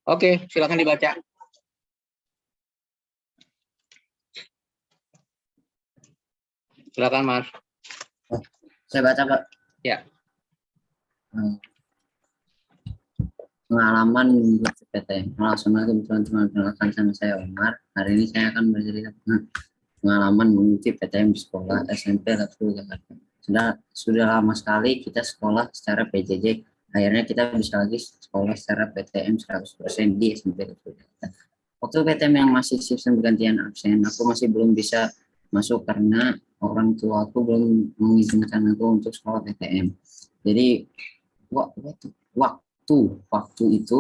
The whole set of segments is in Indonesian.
Oke, silakan dibaca. Silakan, Mas. Saya baca, Pak. Ya. Pengalaman mengikuti PTM. Halo, assalamualaikum teman-teman. Perkenalkan, sama saya Omar. Hari ini saya akan bercerita tentang pengalaman mengikuti PTM di sekolah SMP Latul Jakarta. Sudah lama sekali kita sekolah secara PJJ. Akhirnya kita bisa lagi sekolah secara PTM 100% di SMP Latul Jakarta. Waktu PTM yang masih sistem bergantian absen, aku masih belum bisa masuk karena orang tua aku belum mengizinkan aku untuk sekolah PTM. Jadi waktu itu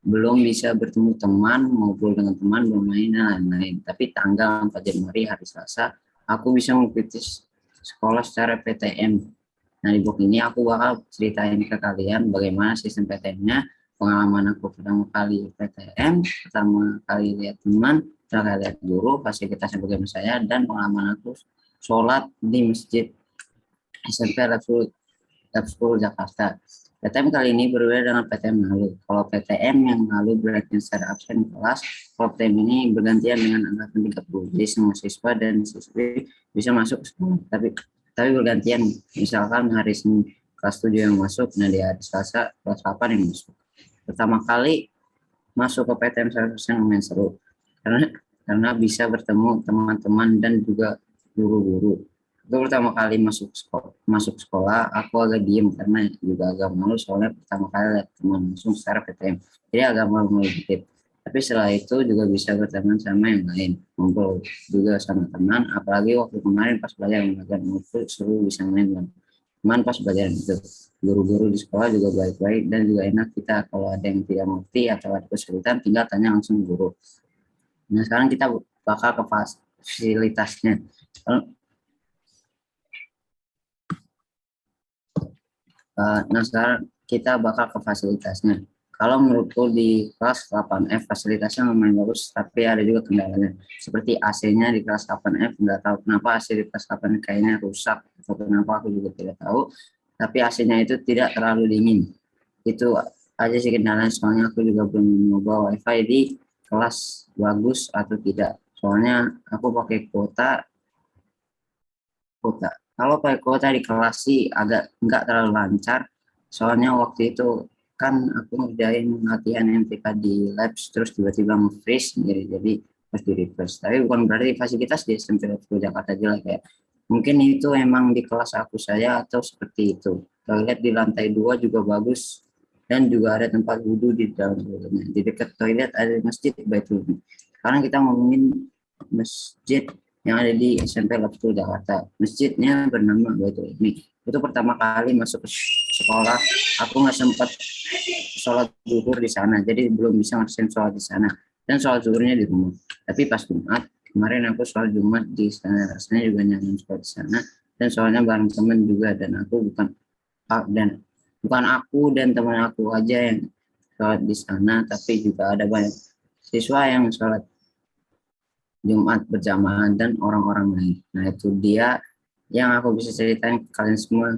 belum bisa bertemu teman, ngobrol dengan teman, bermain dan lain-lain. Tapi tanggal 4 Januari hari Selasa, aku bisa mengikuti sekolah secara PTM. Nah, di blog ini aku bakal ceritain ke kalian bagaimana sistem PTM-nya, pengalaman aku pertama kali PTM, pertama kali lihat teman, pertama kali lihat guru, fasilitasnya bagaimana saya, dan pengalaman aku sholat di masjid SMP Lab School Jakarta. PTM kali ini berbeda dengan PTM lalu. Kalau PTM yang lalu berarti secara absen kelas, kalau PTM ini bergantian dengan angkatan 30. Jadi semua siswa dan siswi bisa masuk ke sekolah. Tapi bergantian. Misalkan hari Senin kelas 7 yang masuk, nah di hari Selasa kelas 8 yang masuk. Pertama kali masuk ke PTM 100% lumayan seru. Karena bisa bertemu teman-teman dan juga guru-guru. Itu pertama kali masuk sekolah aku agak diem karena juga agak malu soalnya pertama kali lihat teman langsung secara PTM, jadi agak malu dikit. Tapi setelah itu juga bisa berteman sama yang lain, ngumpul juga sama teman, apalagi waktu kemarin pas belajar mengajar ngumpul seru, bisa main dengan teman pas belajar itu. Guru-guru di sekolah juga baik-baik dan juga enak, kita kalau ada yang tidak mengerti atau ada kesulitan tinggal tanya langsung guru. Nah, sekarang kita bakal ke fasilitasnya. Nah, sekarang kita bakal ke fasilitasnya. Kalau menurutku di kelas 8F fasilitasnya lumayan bagus, tapi ada juga kendalanya. Seperti AC-nya di kelas 8F, nggak tahu kenapa AC di kelas 8 kayaknya rusak, atau kenapa aku juga tidak tahu. Tapi AC-nya itu tidak terlalu dingin. Itu aja sih kendalanya, soalnya aku juga belum nyoba WiFi di kelas bagus atau tidak. Soalnya aku pakai kuota. Kalau pakai kuota di kelas sih agak nggak terlalu lancar, soalnya waktu itu kan aku ngerjain latihan MTK di labs terus tiba-tiba nge-freeze jadi harus di refresh. Tapi bukan berarti fasilitas di SMP Jakarta jelek ya. Mungkin itu emang di kelas aku saya atau seperti itu. Toilet di lantai 2 juga bagus dan juga ada tempat wudhu di dalam toiletnya. Di dekat toilet ada masjid Baitul Umi. Sekarang kita ngomongin masjid yang ada di SMP Labskul Jakarta. Masjidnya bernama Baitul Umi. Itu pertama kali masuk ke sekolah, aku nggak sempat sholat zuhur di sana, jadi belum bisa ngerasain sholat di sana. Dan sholat zuhurnya di rumah. Tapi pas Jumat, kemarin aku sholat Jumat di sana, rasanya juga nyaman sholat di sana. Dan sholatnya bareng teman juga, dan bukan aku dan teman aku aja yang sholat di sana, tapi juga ada banyak siswa yang sholat Jumat berjamaah dan orang-orang lain. Nah, itu dia yang aku bisa ceritain ke kalian semua.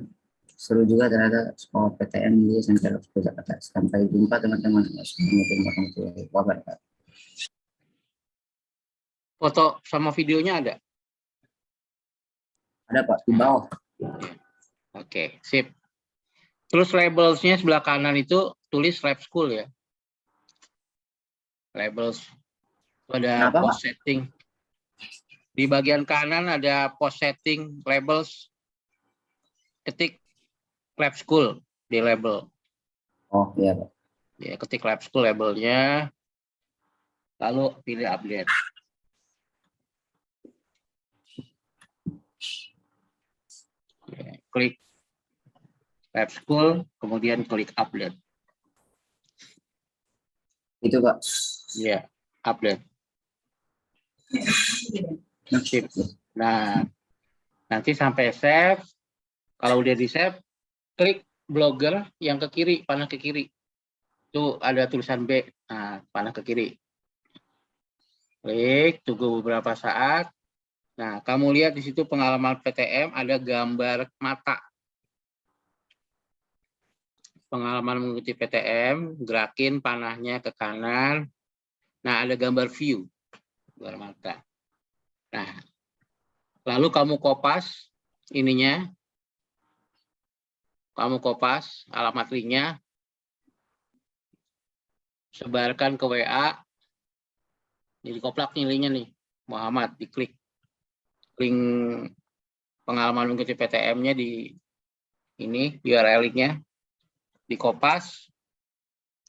Seru juga ternyata sekolah PTN di SMP Jakarta. Sampai jumpa teman-teman. Assalamualaikum warahmatullahi wabarakatuh. Foto sama videonya ada? Ada Pak, di bawah. Oke, sip. Terus labelsnya sebelah kanan itu tulis Lab School ya. Labels. Ada Kenapa, post Pak? setting. Di bagian kanan ada post setting labels. Ketik Lab School di label. Oh iya Pak. Ya, ketik Lab School labelnya. Lalu pilih update. Ya, klik Lab School, kemudian klik update. Itu Pak. Ya, update. Sip. Nah, nanti sampai save. Kalau udah di save, klik blogger yang ke kiri, panah ke kiri. Itu ada tulisan B. Nah, panah ke kiri. Klik, tunggu beberapa saat. Nah, kamu lihat di situ pengalaman PTM ada gambar mata. pengalaman mengikuti PTM, gerakin panahnya ke kanan. Nah, ada gambar view, gambar mata. Nah, lalu kamu kopas ininya, kamu kopas alamat linknya, sebarkan ke WA, jadi koplak nih linknya nih, Muhammad, diklik link pengalaman mengikuti PTM-nya di ini, URL linknya, dikopas,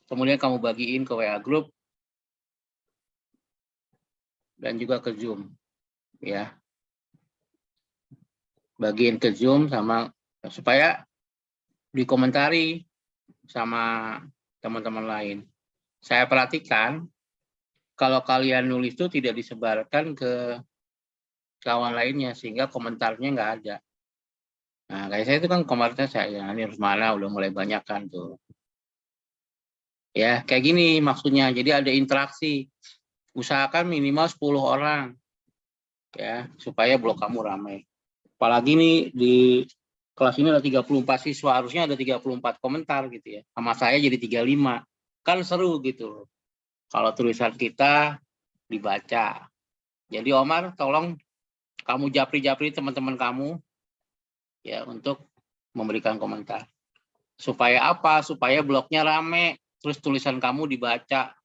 kemudian kamu bagiin ke WA group, dan juga ke Zoom, ya. Bagiin ke Zoom sama supaya dikomentari sama teman-teman lain. Saya perhatikan kalau kalian nulis itu tidak disebarkan ke kawan lainnya sehingga komentarnya nggak ada. Nah, kayak saya itu kan komentarnya saya ini harus mana udah mulai banyak kan tuh. Ya, kayak gini maksudnya. Jadi ada interaksi. Usahakan minimal 10 orang ya supaya blog kamu ramai. Apalagi nih di kelas ini ada 34 siswa, harusnya ada 34 komentar gitu ya. Sama saya jadi 35. Kan seru gitu. Kalau tulisan kita dibaca. Jadi Omar, tolong kamu japri-japri teman-teman kamu ya untuk memberikan komentar. Supaya apa? Supaya blognya rame, terus tulisan kamu dibaca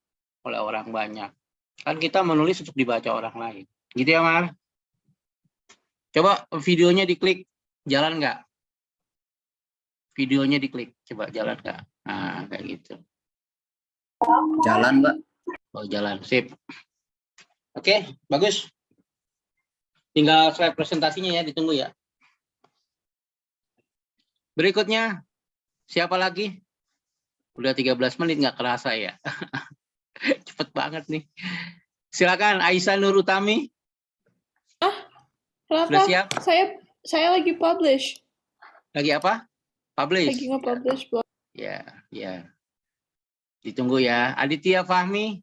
oleh orang banyak. Kan kita menulis untuk dibaca orang lain. Gitu ya, Mar? Coba videonya diklik, jalan nggak? Videonya diklik, coba jalan nggak? Nah, kayak gitu. Jalan, Mbak. Oh, jalan, sip. Oke, bagus. Tinggal slide presentasinya ya, ditunggu ya. Berikutnya, siapa lagi? Udah 13 menit nggak kerasa ya. Cepet banget nih. Silakan Aisyah Nur Utami. Kenapa? Sudah siap? Saya lagi publish. Lagi apa? Publish. Lagi nge-publish blog. Ya, ya. Ditunggu ya. Aditya Fahmi.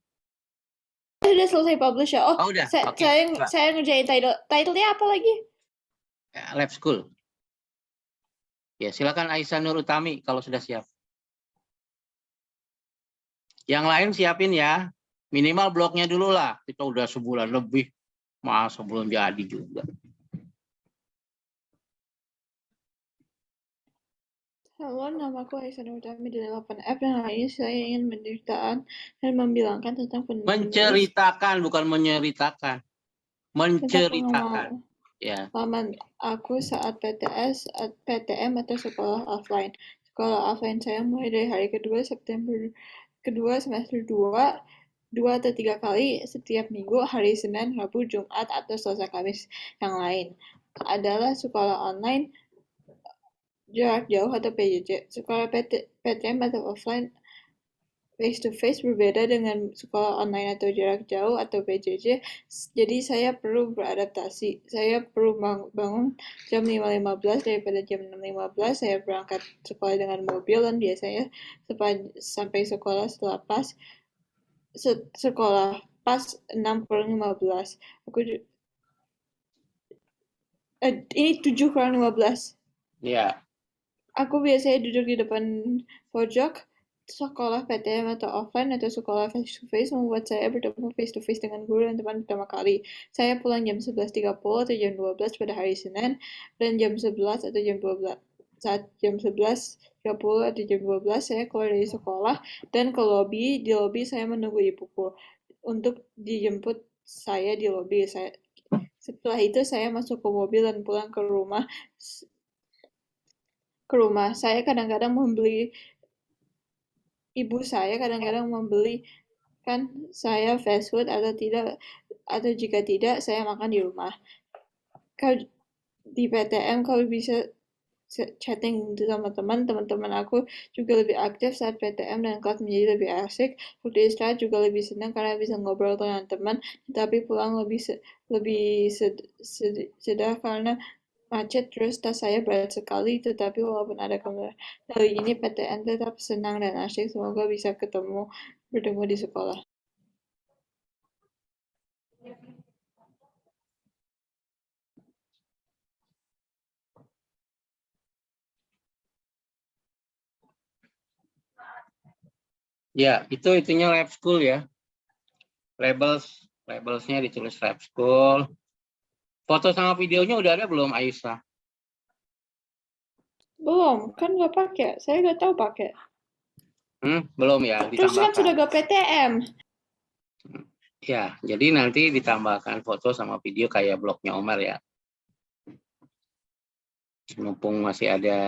Sudah selesai publish ya. Oh, udah. Oke. saya ngerjain title. Title-nya apa lagi? Ya, Lab School. Ya, silakan Aisyah Nur Utami kalau sudah siap. Yang lain siapin ya. Minimal blognya dulu lah. Kita udah sebulan lebih. Masa belum jadi juga. Halo, namaku Aisyah Nur Utami di 8F dan hari ini saya ingin menceritakan dan membilangkan tentang Menceritakan, bukan menyeritakan. Menceritakan. Ya. pengalaman aku saat PTS, PTM atau sekolah offline. Sekolah offline saya mulai dari hari kedua September kedua semester 2 atau 3 kali setiap minggu, hari Senin, Rabu, Jumat, atau Selasa, Kamis yang lain. Adalah sekolah online jarak jauh atau PJJ. Sekolah PTM atau offline face to face berbeda dengan sekolah online atau jarak jauh atau PJJ. Jadi saya perlu beradaptasi. Saya perlu bangun jam 5.15 daripada jam 6.15. Saya berangkat sekolah dengan mobil dan biasanya sampai sekolah setelah sekolah pas 6:15. Ini 7:15. Ya. Aku biasanya duduk di depan pojok. Sekolah PTM atau offline atau sekolah face to face membuat saya bertemu face to face dengan guru dan teman pertama kali. Saya pulang jam 11.30 atau jam 12 pada hari Senin, dan jam 11 atau jam 12. Saat jam 11.30 atau jam 12 saya keluar dari sekolah dan ke lobi. Di lobi saya menunggu ibuku untuk dijemput saya di lobi. Setelah itu saya masuk ke mobil dan pulang ke rumah. Saya kadang-kadang ibu saya kadang-kadang membelikan saya fast food atau jika tidak saya makan di rumah. Di PTM kau bisa chatting sama teman-teman aku juga lebih aktif saat PTM dan kelas menjadi lebih asik. Waktu istirahat juga lebih senang karena bisa ngobrol dengan teman, tapi pulang lebih sedih karena macet, terus tas saya berat sekali. Tetapi walaupun ada kali ini PTN tetap senang dan asyik. Semoga bisa bertemu di sekolah. Ya, itunya lab school ya. Labelsnya ditulis lab school. Foto sama videonya udah ada belum, Aisyah? Belum, kan nggak pakai. Saya nggak tahu pakai. Belum ya, Terus kan sudah ditambahkan. ke PTM. Ya, jadi nanti ditambahkan foto sama video kayak blognya Omar ya. Mumpung masih ada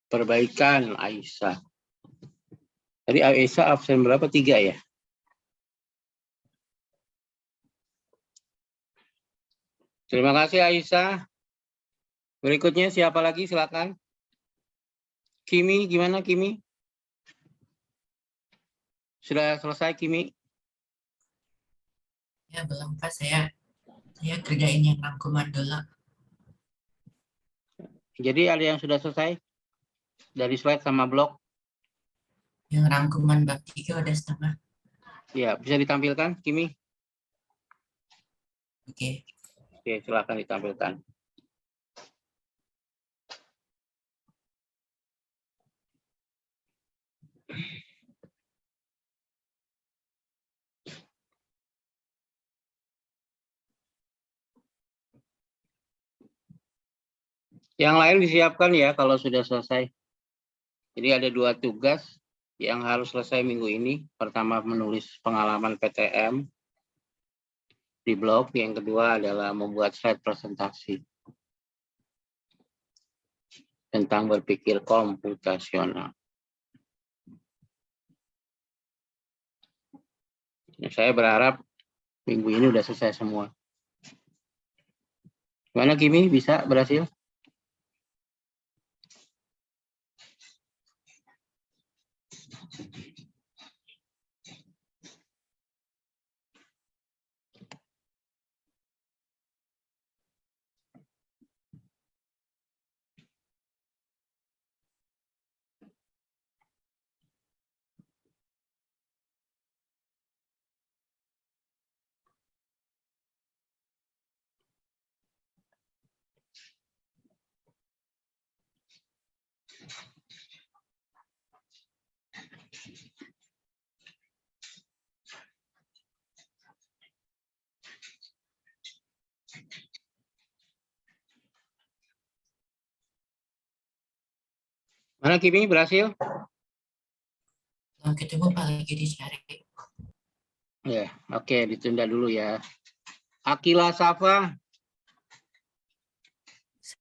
perbaikan Aisyah. Tadi Aisyah absen berapa? 3 ya? Terima kasih Aisyah. Berikutnya siapa lagi? Silakan. Kimi, gimana Kimi? Sudah selesai Kimi? Ya belum Pak, saya kerjain yang rangkuman dulu. Jadi ada yang sudah selesai? Dari slide sama blog? Yang rangkuman bab 3 udah setengah. Ya, bisa ditampilkan Kimi? Oke. Oke, silakan ditampilkan. Yang lain disiapkan ya kalau sudah selesai. Jadi ada 2 tugas yang harus selesai minggu ini. Pertama menulis pengalaman PTM di blog. Yang kedua adalah membuat slide presentasi tentang berpikir komputasional. Saya berharap minggu ini udah selesai semua. Gimana Kimi, bisa berhasil? Mana Kimi, berhasil? Belum ketemu Pak, lagi dicari. Ya, oke, ditunda dulu ya. Akila Safa,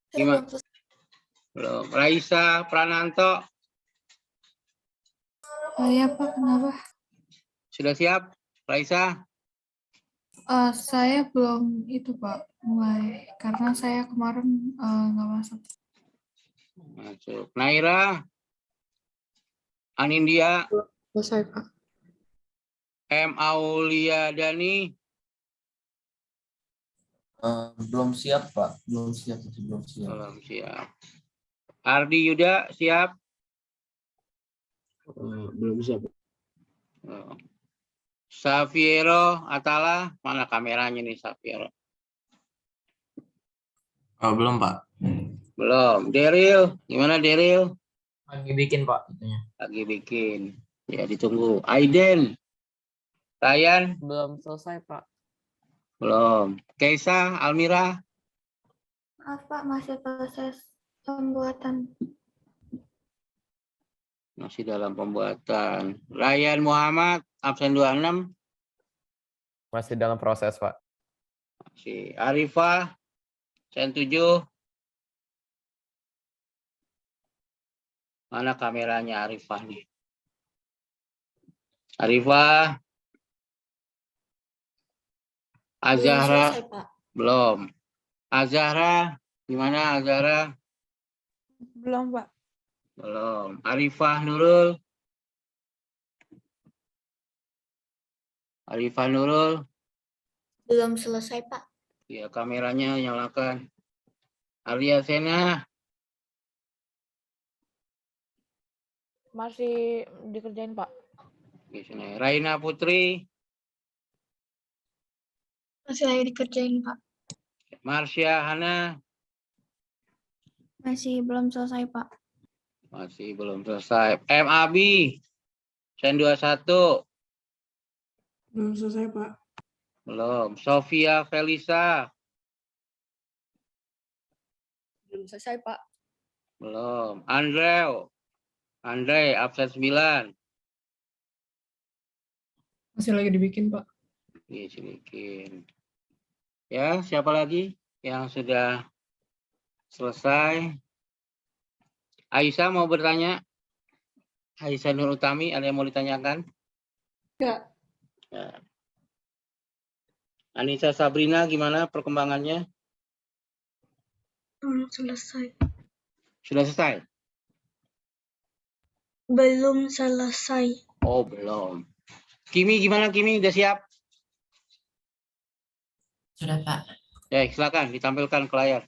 gimana? Belum. Raisa Prananto, Oh ya Pak, kenapa? sudah siap? Raisa? Saya belum itu Pak, mulai. Karena saya kemarin nggak masuk. Masuk. Naira? Anindya? Selesai Pak. M. Auliadani? Belum siap, Pak. Belum siap, masih belum siap. Belum siap. Ardi Yuda, siap? Belum siap. Oh. Safiero Atala, mana kameranya nih Safiero? Belum, Pak. Belum. Deril, gimana Deril? Lagi bikin Pak itunya. Lagi bikin. Ya, ditunggu. Aiden? Ryan? Belum selesai Pak. Belum. Keisa, Almira? Maaf Pak, masih proses pembuatan. Masih dalam pembuatan. Ryan Muhammad, absen 26. Masih dalam proses Pak. Si Arifah, absen 7. Mana kameranya Arifah nih? Arifah. Azahra. Selesai Pak. Belum. Azahra, gimana Azahra? Belum Pak. Belum. Arifah Nurul. Arifah Nurul. Belum selesai Pak. Ya, kameranya nyalakan. Arya Sena. Masih dikerjain, Pak. Di sini. Raina Putri. Masih lagi dikerjain Pak. Marsha Hana. Masih belum selesai Pak. Masih belum selesai. M. Abi. Sen 21. Belum selesai, Pak. Belum. Sofia Felisa. Belum selesai, Pak. Belum. Andre, absen 9. Masih lagi dibikin, Pak. Iya, bikin. Ya, siapa lagi yang sudah selesai? Aisyah mau bertanya? Aisyah Nur Utami, ada yang mau ditanyakan? Enggak. Ya. Anissa Sabrina, gimana perkembangannya? Belum selesai. Sudah selesai? Belum selesai. Oh, belum. Kimi, gimana Kimi? Udah siap? Sudah, Pak. Ya, silakan ditampilkan ke layar.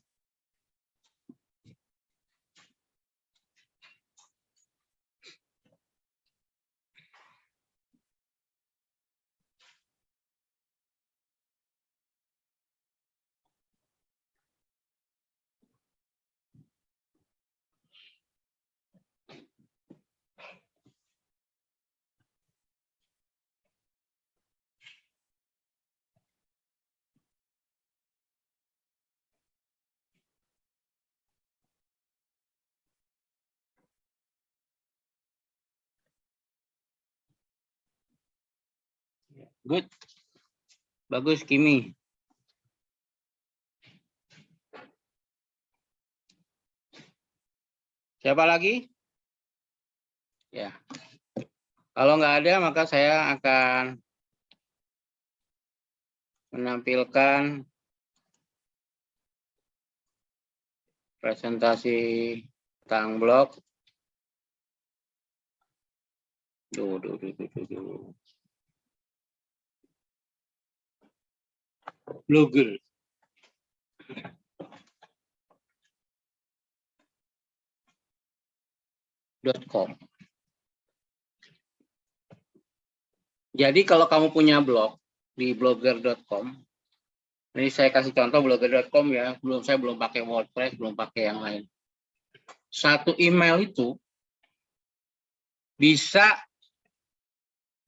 Good. Bagus, Kimi. Siapa lagi? Ya. Kalau nggak ada, maka saya akan menampilkan presentasi tentang blog. Blogger. .com. Jadi kalau kamu punya blog di blogger.com, ini saya kasih contoh blogger.com ya, saya belum pakai WordPress, belum pakai yang lain. Satu email itu bisa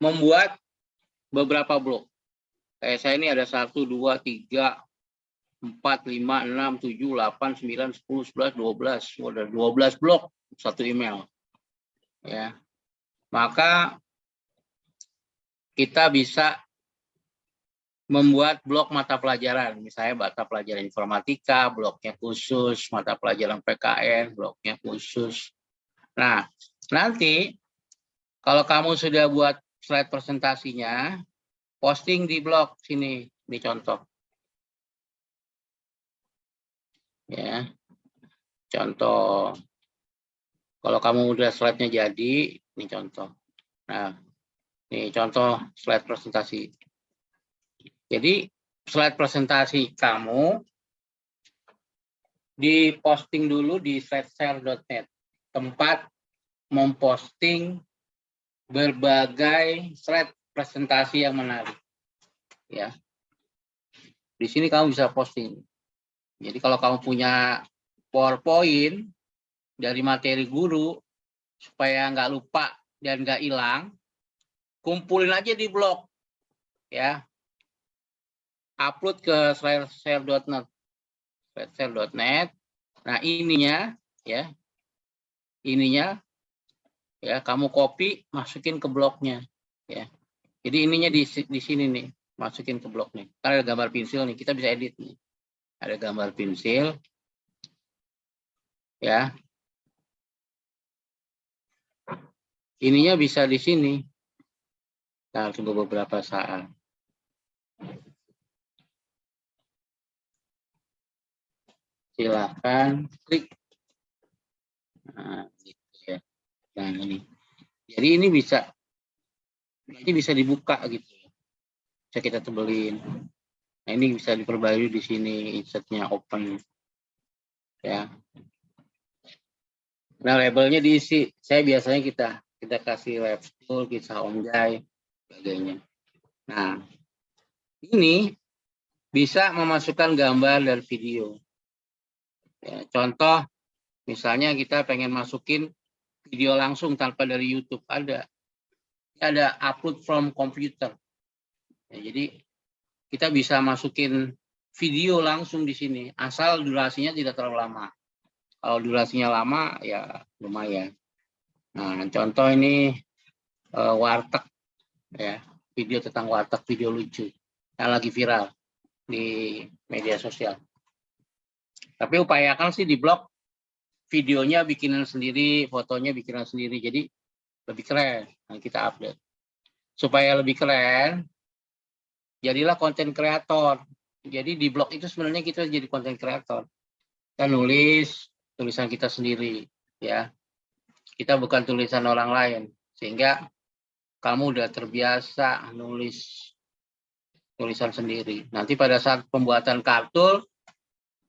membuat beberapa blog. Kayak saya ini ada 1, 2, 3, 4, 5, 6, 7, 8, 9, 10, 11, 12. Ada 12 blog satu email. Ya. Maka kita bisa membuat blog mata pelajaran. Misalnya mata pelajaran informatika, blognya khusus, mata pelajaran PKN, blognya khusus. Nah, nanti kalau kamu sudah buat slide presentasinya, posting di blog sini, ini contoh. Ya. Contoh. Kalau kamu udah slide-nya jadi, ini contoh. Nah, ini contoh slide presentasi. Jadi, slide presentasi kamu diposting dulu di slideshare.net, tempat memposting berbagai slide presentasi yang menarik. Ya. Di sini kamu bisa posting. Jadi kalau kamu punya PowerPoint dari materi guru, supaya nggak lupa dan nggak hilang, kumpulin aja di blog, ya, upload ke slideshare.net, slideshare.net. Nah ininya, ya, kamu copy, masukin ke blognya, ya. Jadi ininya di sini nih, masukin ke blog nih. Karena ada gambar pensil nih, kita bisa edit nih. Ada gambar pensil, ya. Ininya bisa di sini. Nah, tunggu beberapa saat. Silakan klik. Nah, gitu ya. Nah, ini. Jadi ini bisa dibuka gitu. Bisa kita tebelin. Nah, ini bisa diperbarui di sini, insertnya open. Ya. Nah, labelnya diisi. Saya biasanya kita kasih web tool, kisah omjai, sebagainya. Nah, ini bisa memasukkan gambar dan video. Ya, contoh, misalnya kita pengen masukin video langsung tanpa dari YouTube, ada. ada upload from computer. Ya, jadi kita bisa masukin video langsung di sini, asal durasinya tidak terlalu lama. Kalau durasinya lama, ya lumayan. Nah, contoh ini warteg, ya, video tentang warteg, video lucu yang lagi viral di media sosial. Tapi upayakan sih di blog videonya bikinan sendiri, fotonya bikinan sendiri, jadi lebih keren. Nah, kita upload. Supaya lebih keren, jadilah konten kreator. Jadi di blog itu sebenarnya kita jadi konten kreator. Kita nulis tulisan kita sendiri, ya. Kita bukan tulisan orang lain, sehingga kamu udah terbiasa nulis tulisan sendiri. Nanti pada saat pembuatan kartul,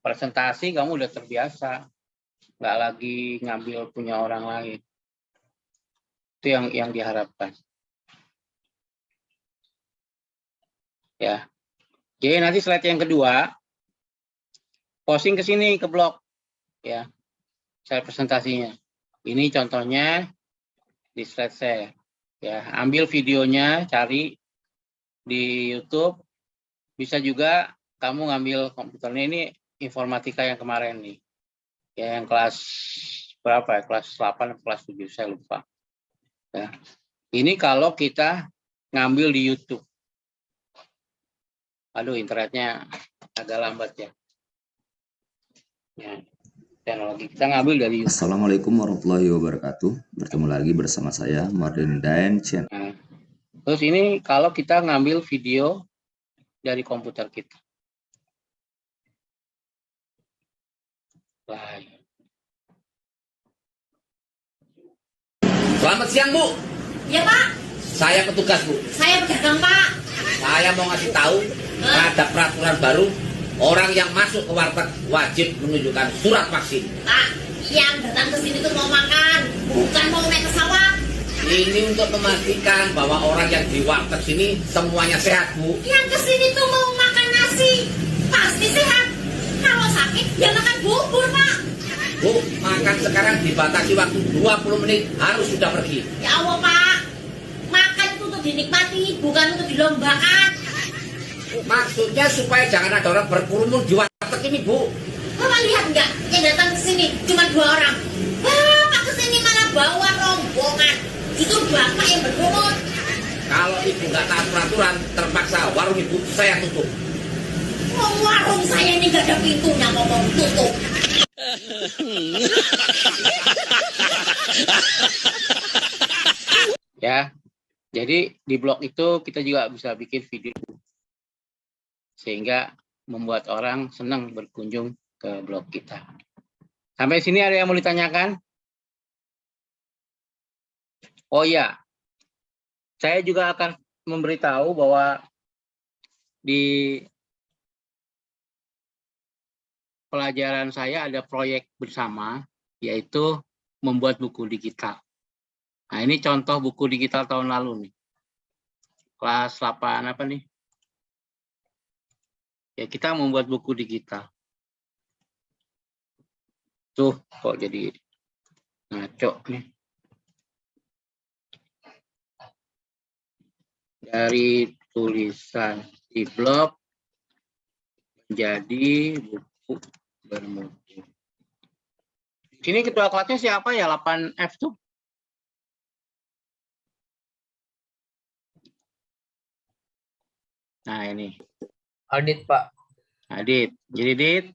presentasi kamu udah terbiasa, nggak lagi ngambil punya orang lain. Itu yang diharapkan. Ya. Jadi nanti slide yang kedua, posting ke sini ke blog, ya, slide presentasinya. Ini contohnya di slide saya. Ya, ambil videonya, cari di YouTube. Bisa juga kamu ngambil komputernya, ini informatika yang kemarin nih. Ya, yang kelas berapa ya? Kelas 8 atau kelas 7, saya lupa. Ya. Ini kalau kita ngambil di YouTube. Aduh, internetnya agak lambat ya. Ya, teknologi kita ngambil dari YouTube. Assalamualaikum warahmatullahi wabarakatuh. Bertemu lagi bersama saya Mardin dan Chen. Nah, terus ini kalau kita ngambil video dari komputer kita. Live. Selamat siang, Bu. Ya, Pak. Saya petugas, Bu. Saya pedagang, Pak. Saya mau ngasih tahu ada peraturan baru. Orang yang masuk ke warteg wajib menunjukkan surat vaksin. Pak, yang datang ke sini tuh mau makan, bukan mau naik pesawat. Ini untuk memastikan bahwa orang yang di warteg sini semuanya sehat, Bu. Yang ke sini tuh mau makan nasi, pasti sehat. Kalau sakit, ya makan bubur, Pak. Bu, makan sekarang dibatasi waktu 20 menit, harus sudah pergi. Ya Allah, Pak. Makan itu untuk dinikmati, bukan untuk dilombakan. Maksudnya supaya jangan ada orang berkerumun di warteg ini, Bu. Bapak lihat nggak, yang datang ke sini cuma 2 orang. Bapak ke sini malah bawa rombongan. Itu bapak yang berkerumun. Kalau Ibu nggak taat peraturan, terpaksa warung Ibu saya tutup. Oh, warung saya ini nggak ada pintunya, ngomong tutup. Ya, jadi di blog itu kita juga bisa bikin video sehingga membuat orang senang berkunjung ke blog kita. Sampai sini ada yang mau ditanyakan? Oh ya, saya juga akan memberitahu bahwa di pelajaran saya ada proyek bersama, yaitu membuat buku digital. Nah, ini contoh buku digital tahun lalu nih. Kelas 8 apa nih? Ya, kita membuat buku digital. Tuh, kok jadi ngaco nih. Dari tulisan di blog menjadi buku bermutu. Sini ketua kelasnya siapa ya? 8F tuh. Nah, ini. Audit, Pak. Adit. Jadi, Dit,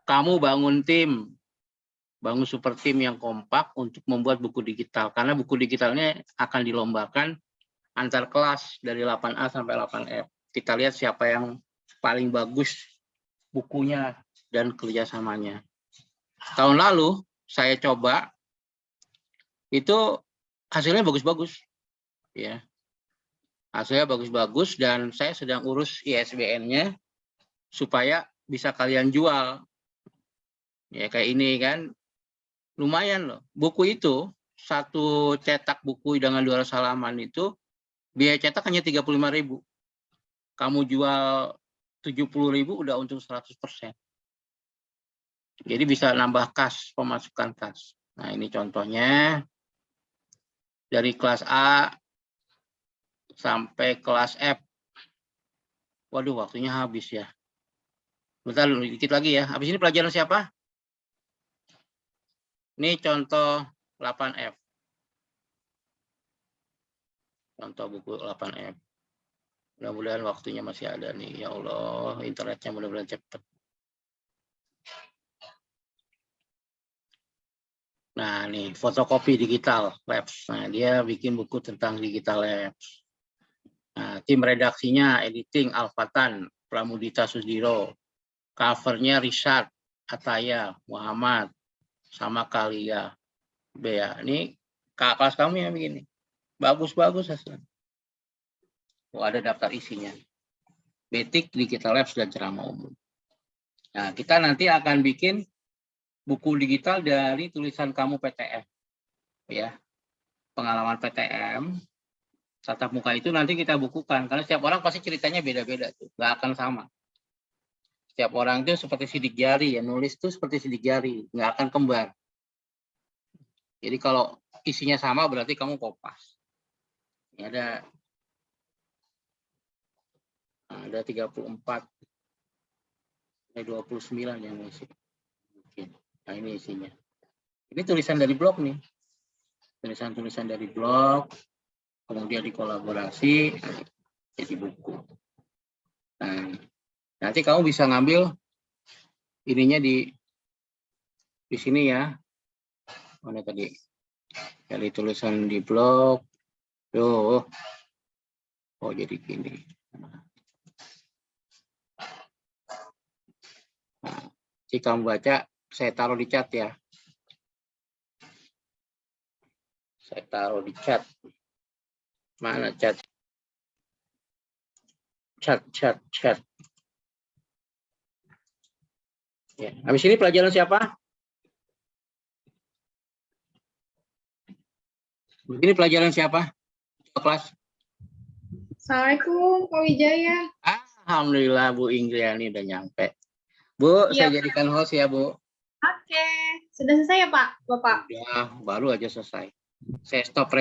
kamu bangun tim. Bangun super tim yang kompak untuk membuat buku digital. Karena buku digitalnya akan dilombakan antar kelas dari 8A sampai 8F. Kita lihat siapa yang paling bagus bukunya dan kerjasamanya. Tahun lalu saya coba, itu hasilnya bagus-bagus. Ya. Hasilnya bagus-bagus dan saya sedang urus ISBN-nya supaya bisa kalian jual. Ya, kayak ini kan. Lumayan loh. Buku itu, satu cetak buku dengan 200 halaman itu, biaya cetak hanya 35.000. Kamu jual 70.000 udah untung 100%. Jadi bisa nambah kas, pemasukan kas. Nah, ini contohnya. Dari kelas A sampai kelas F. Waduh, waktunya habis ya. Bentar, dikit lagi ya. Habis ini pelajaran siapa? Ini contoh 8F. Contoh buku 8F. Mudah-mudahan waktunya masih ada nih. Ya Allah, internetnya mudah-mudahan cepat. Nah, nih fotokopi digital labs. Nah, dia bikin buku tentang digital labs. Nah, tim redaksinya editing Alfatan, Pramudita Sudiro. Covernya Richard Ataya, Muhammad, sama Kalia. Bea. Ini kakak kelas kamu yang begini. Bagus-bagus hasilnya. Oh, ada daftar isinya. Betik, Digital Labs, dan ceramah umum. Nah, kita nanti akan bikin buku digital dari tulisan kamu PTM. Ya. Pengalaman PTM, tatap muka itu nanti kita bukukan. Karena setiap orang pasti ceritanya beda-beda tuh. Nggak akan sama. Setiap orang itu seperti sidik jari. Ya. Nulis itu seperti sidik jari. Nggak akan kembar. Jadi kalau isinya sama berarti kamu kopas. Ini ada 34. Ada 29 yang isi. Nah, ini isinya. Ini tulisan dari blog nih. Tulisan-tulisan dari blog, kemudian dikolaborasi jadi buku. Nah, nanti kamu bisa ngambil ininya di sini ya. Mana tadi? Dari tulisan di blog. Tuh. Oh, jadi gini. Nah, jika kamu baca, saya taruh di chat ya. Saya taruh di chat. Mana chat? Chat. Ya. Habis ini pelajaran siapa? Ini pelajaran siapa? Kelas. Assalamualaikum, Pak Wijaya. Alhamdulillah Bu Ingriani udah nyampe. Bu, Iya, saya jadikan host ya, Bu. Oke, sudah selesai ya Pak, Bapak? Ya, baru aja selesai. Saya stop record.